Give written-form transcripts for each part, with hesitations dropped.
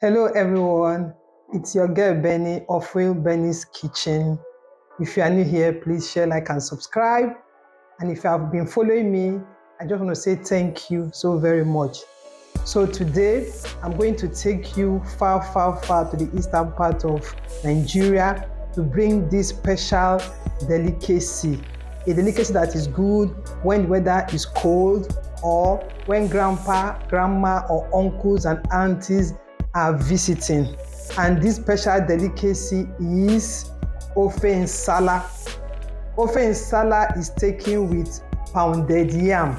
Hello everyone, it's your girl Benny of Real Benny's Kitchen. If you are new here, please share, like and subscribe. And if you have been following me, I just want to say thank you so very much. So today, I'm going to take you far to the eastern part of Nigeria to bring this special delicacy. A delicacy that is good when the weather is cold or when grandpa, grandma or uncles and aunties are visiting. And this special delicacy is Ofe Nsala. Ofe Nsala is taken with pounded yam.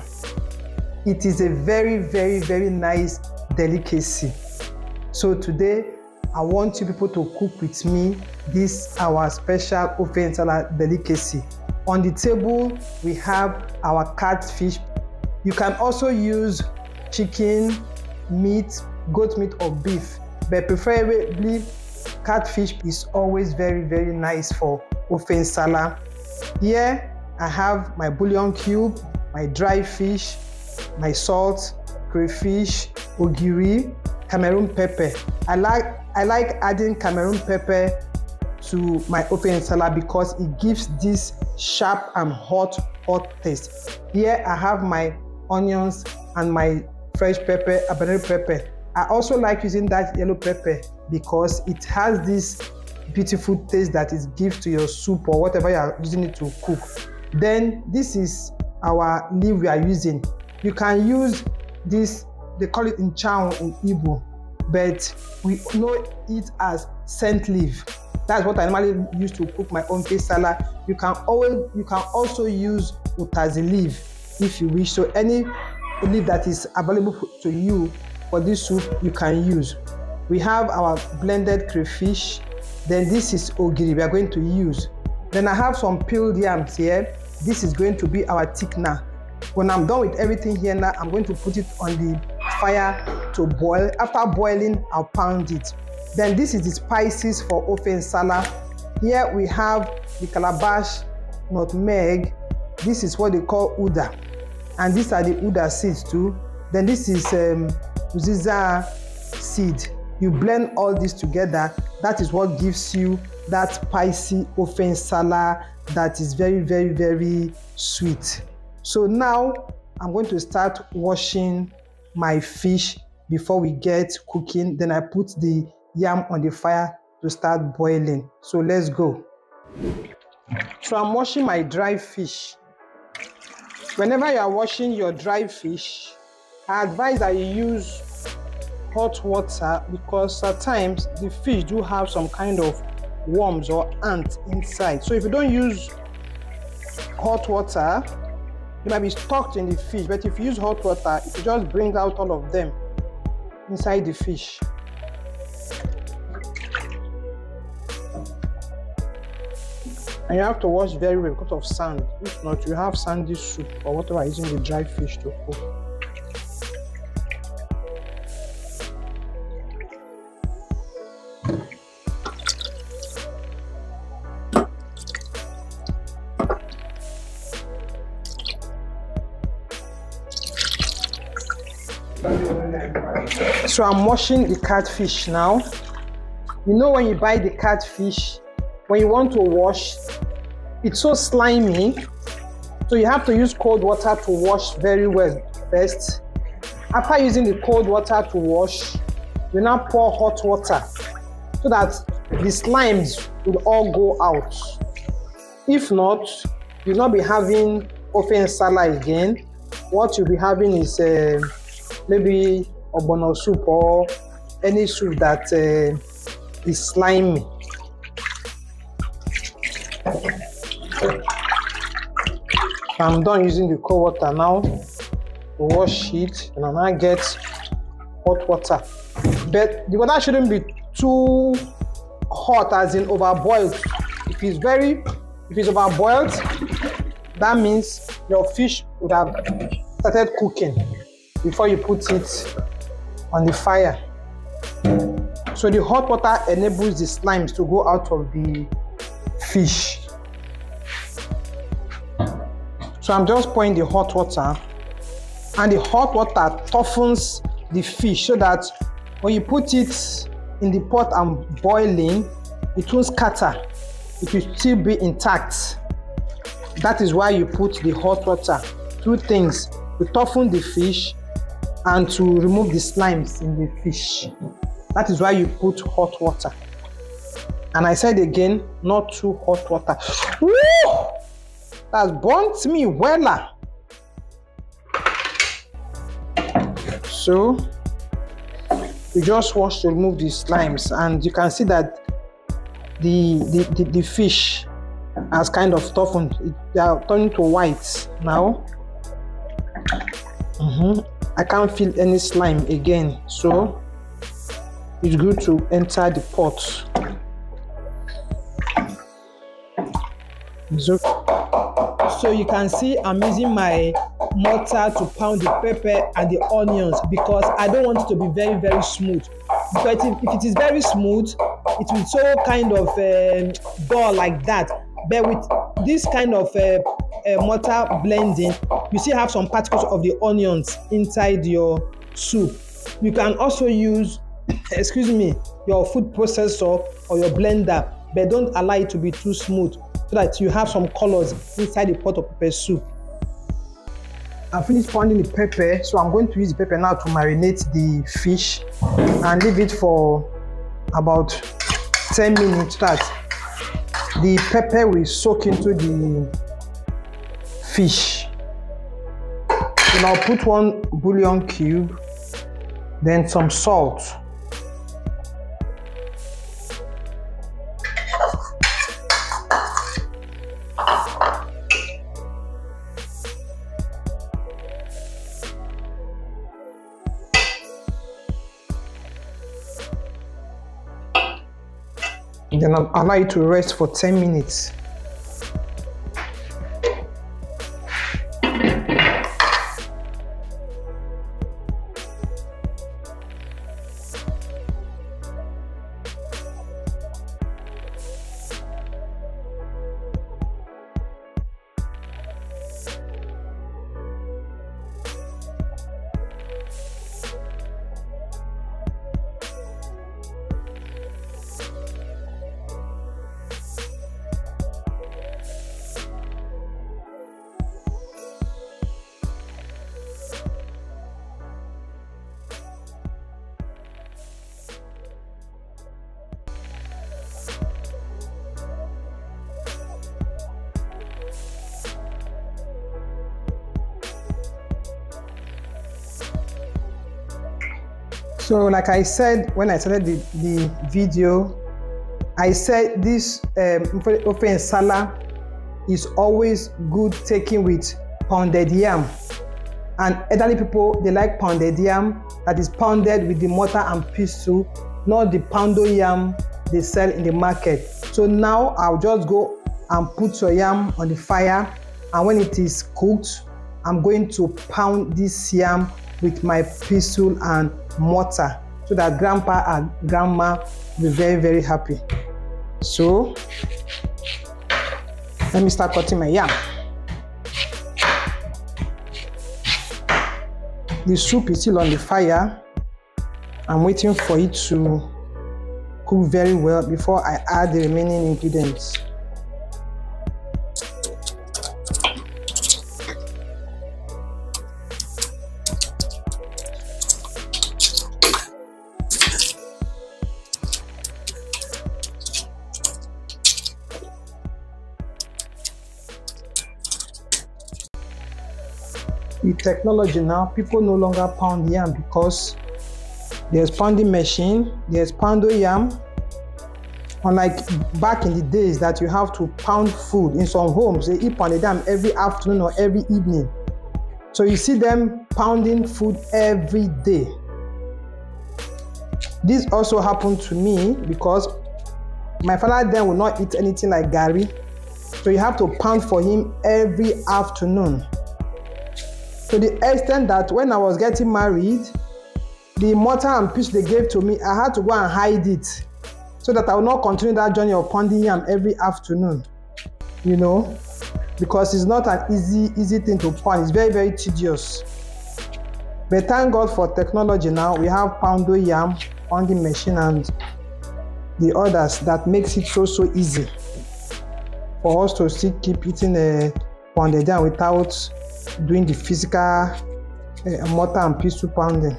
It is a very nice delicacy. So today I want you people to cook with me this our special Ofe Nsala delicacy. On the table we have our catfish. You can also use chicken, meat, goat meat or beef, but preferably catfish is always very nice for Ofe Nsala. Here I have my bouillon cube, my dry fish, my salt, crayfish, ogiri, Cameroon pepper. I like adding Cameroon pepper to my Ofe Nsala because it gives this sharp and hot taste. Here I have my onions and my fresh pepper, habanero pepper. I also like using that yellow pepper because it has this beautiful taste that it gives to your soup or whatever you are using it to cook. Then this is our leaf we are using. You can use this, they call it nchao in Igbo, but we know it as scent leaf. That's what I normally use to cook my own Ofe Nsala. You can also use utazi leaf if you wish. So any leaf that is available to you for this soup you can use. We have our blended crayfish. Then this is ogiri we are going to use. Then I have some peeled yams here. This is going to be our thickener. When I'm done with everything here now, I'm going to put it on the fire to boil. After boiling, I'll pound it. Then this is the spices for Ofe Nsala. Here we have the Calabar nutmeg. This is what they call Uda. And these are the Uda seeds too. Then this is Uziza seed. You blend all this together. That is what gives you that spicy Ofe Nsala that is very sweet. So now I'm going to start washing my fish before we get cooking. Then I put the yam on the fire to start boiling. So let's go. So I'm washing my dry fish. Whenever you are washing your dry fish, I advise that you use hot water because at times the fish do have some kind of worms or ants inside. So if you don't use hot water, you might be stuck in the fish, but if you use hot water, it just brings out all of them inside the fish. And you have to wash very well because of sand. If not, you have sandy soup or whatever using the dry fish to cook. So I'm washing the catfish now. You know when you buy the catfish, when you want to wash, it's so slimy. So you have to use cold water to wash very well first. After using the cold water to wash, you now pour hot water so that the slimes will all go out. If not, you'll not be having Ofe Nsala again. What you'll be having is maybe a bonnet soup or any soup that is slimy. I'm done using the cold water now to wash it, and I now get hot water. But the water shouldn't be too hot, as in overboiled. If it's overboiled, that means your fish would have started cooking before you put it on the fire. So the hot water enables the slimes to go out of the fish. So I'm just pouring the hot water, and the hot water toughens the fish so that when you put it in the pot I'm boiling, it won't scatter. It will still be intact. That is why you put the hot water. Two things: to toughen the fish and to remove the slimes in the fish. That is why you put hot water. And I said again, not too hot water. Woo! That's burnt me wella. So you just wash to remove the slimes, and you can see that the fish has kind of toughened. They are turning to white now. I can't feel any slime again, so it's good to enter the pot. So you can see I'm using my mortar to pound the pepper and the onions because I don't want it to be very, very smooth. Because if it is very smooth, it will so kind of dull like that. But with this kind of mortar blending, you still have some particles of the onions inside your soup. You can also use, excuse me, your food processor or your blender, but don't allow it to be too smooth so that you have some colors inside the pot of pepper soup. I finished pounding the pepper, so I'm going to use the pepper now to marinate the fish and leave it for about 10 minutes so that the pepper will soak into the fish. Then I'll put one bouillon cube, then some salt. Then I'll allow it to rest for 10 minutes. So like I said when I started the video, I said this Ofe Nsala is always good taken with pounded yam. And elderly people, they like pounded yam that is pounded with the mortar and pestle, not the poundo yam they sell in the market. So now I'll just go and put your yam on the fire, and when it is cooked, I'm going to pound this yam with my pestle and mortar so that grandpa and grandma will be very, very happy. So let me start cutting my yam. The soup is still on the fire. I'm waiting for it to cook very well before I add the remaining ingredients. With technology now, people no longer pound yam because there's pounding machine, there's poundo yam. Unlike back in the days that you have to pound food in some homes, they eat pounded yam every afternoon or every evening. So you see them pounding food every day. This also happened to me because my father then would not eat anything like gari. So you have to pound for him every afternoon. To the extent that when I was getting married, the mortar and pestle they gave to me, I had to go and hide it so that I will not continue that journey of pounding yam every afternoon, you know, because it's not an easy thing to pound. It's very, very tedious. But thank God for technology now. We have poundo yam pounding machine and the others that makes it so easy for us to still keep eating a pounded yam without doing the physical mortar and pestle pounding.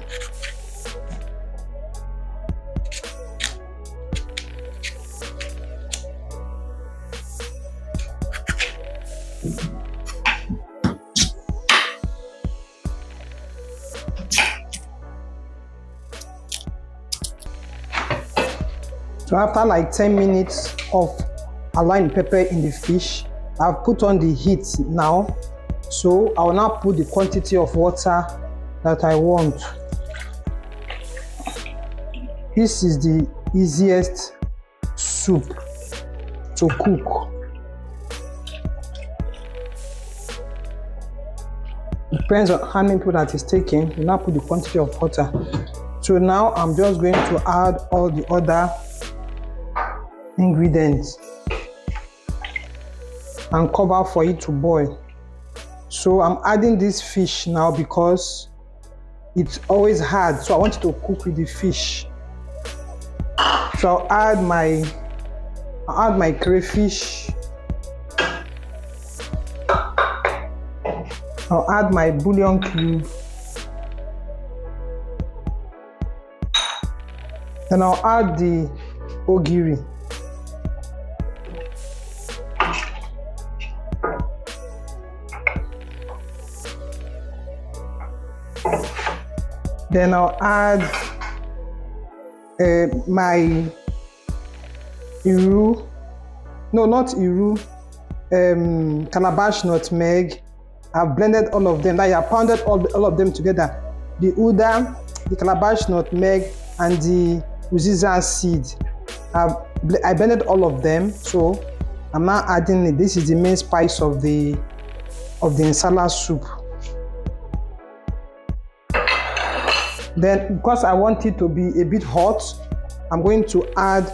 So after like 10 minutes of allowing pepper in the fish, I've put on the heat now. So I will now put the quantity of water that I want. This is the easiest soup to cook. Depends on how many people that is taking. You now put the quantity of water. So now I'm just going to add all the other ingredients and cover for it to boil. So I'm adding this fish now because it's always hard, so I want it to cook with the fish. So I'll add my crayfish. I'll add my bouillon cube. Then I'll add the ogiri. Then I'll add my Calabar nutmeg. I've blended all of them. I have pounded all of them together. The Uda, the Calabar nutmeg, and the Uziza seed. I blended all of them. So I'm now adding it. This is the main spice of the Nsala soup. Then, because I want it to be a bit hot, I'm going to add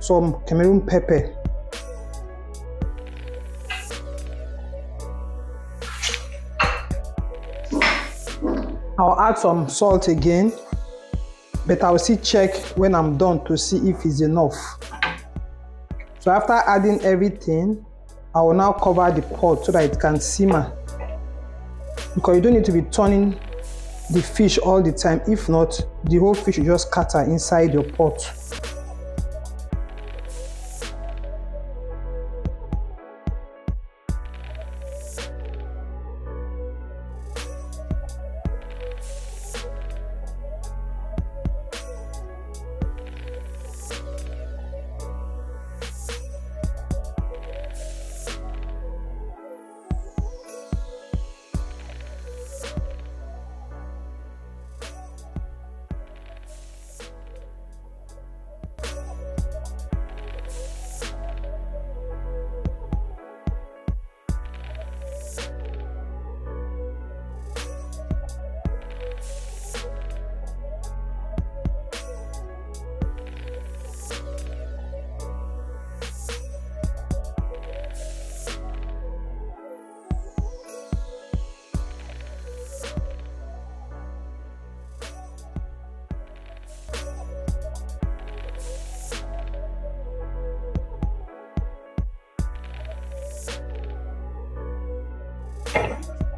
some Cameroon pepper. I'll add some salt again, but I'll still check when I'm done to see if it's enough. So after adding everything, I will now cover the pot so that it can simmer. Because you don't need to be turning the fish all the time. If not, the whole fish will just scatter inside your pot.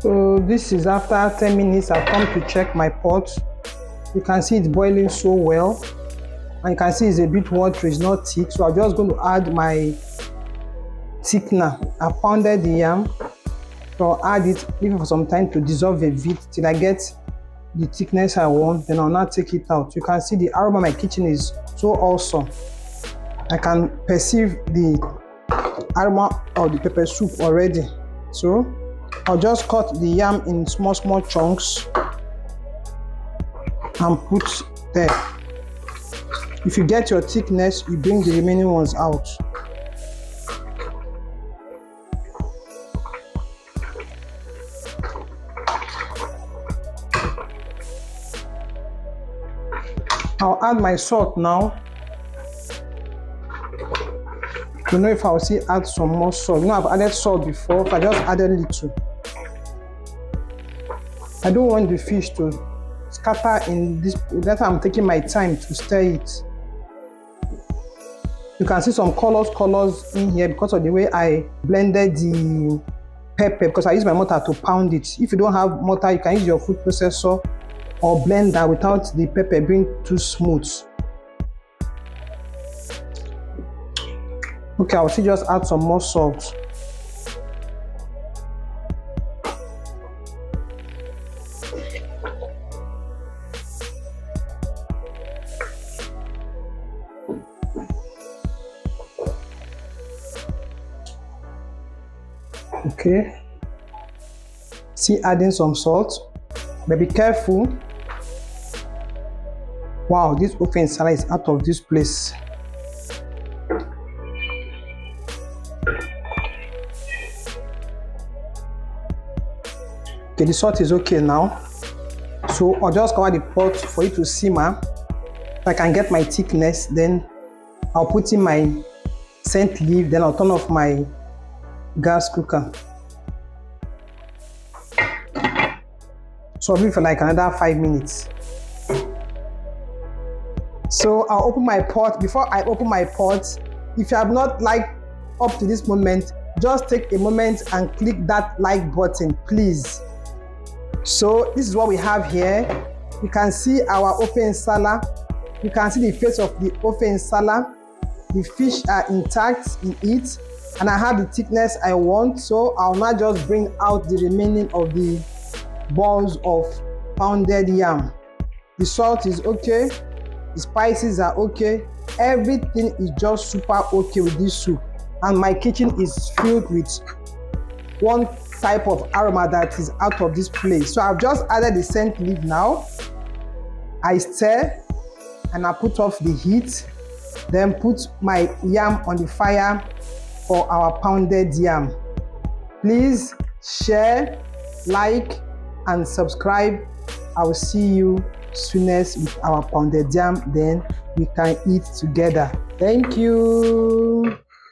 So this is after 10 minutes. I've come to check my pot. You can see it's boiling so well, and you can see it's a bit watery, it's not thick. So I'm just going to add my thickener. I pounded the yam, so I'll add it, leave it for some time to dissolve a bit till I get the thickness I want. Then I'll now take it out. You can see the aroma of my kitchen is so awesome. I can perceive the aroma of the pepper soup already. So I'll just cut the yam in small chunks and put there. If you get your thickness, you bring the remaining ones out. I'll add my salt now. To know if I'll still add some more salt. You know, I've added salt before, so I just added little. I don't want the fish to scatter in this. That's why I'm taking my time to stir it. You can see some colors in here because of the way I blended the pepper, because I use my mortar to pound it. If you don't have mortar, you can use your food processor or blender without the pepper being too smooth. Okay, I'll still just add some more salt. Okay, see, adding some salt, but be careful. Wow, this Ofe Nsala is out of this place. Okay, the salt is okay now, so I'll just cover the pot for it to simmer so I can get my thickness. Then I'll put in my scent leaf, then I'll turn off my gas cooker. So I'll be for like another 5 minutes. So I'll open my pot. Before I open my pot, if you have not liked up to this moment, just take a moment and click that like button, please. So this is what we have here. You can see our Ofe Nsala. You can see the face of the Ofe Nsala. The fish are intact in it, and I have the thickness I want. So I'll now just bring out the remaining of the balls of pounded yam. The salt is okay. The spices are okay. Everything is just super okay with this soup. And my kitchen is filled with one type of aroma that is out of this place. So I've just added the scent leaf now. I stir and I put off the heat. Then put my yam on the fire for our pounded yam. Please share, like, and subscribe. I will see you soonest with our pounded yam. Then we can eat together. Thank you.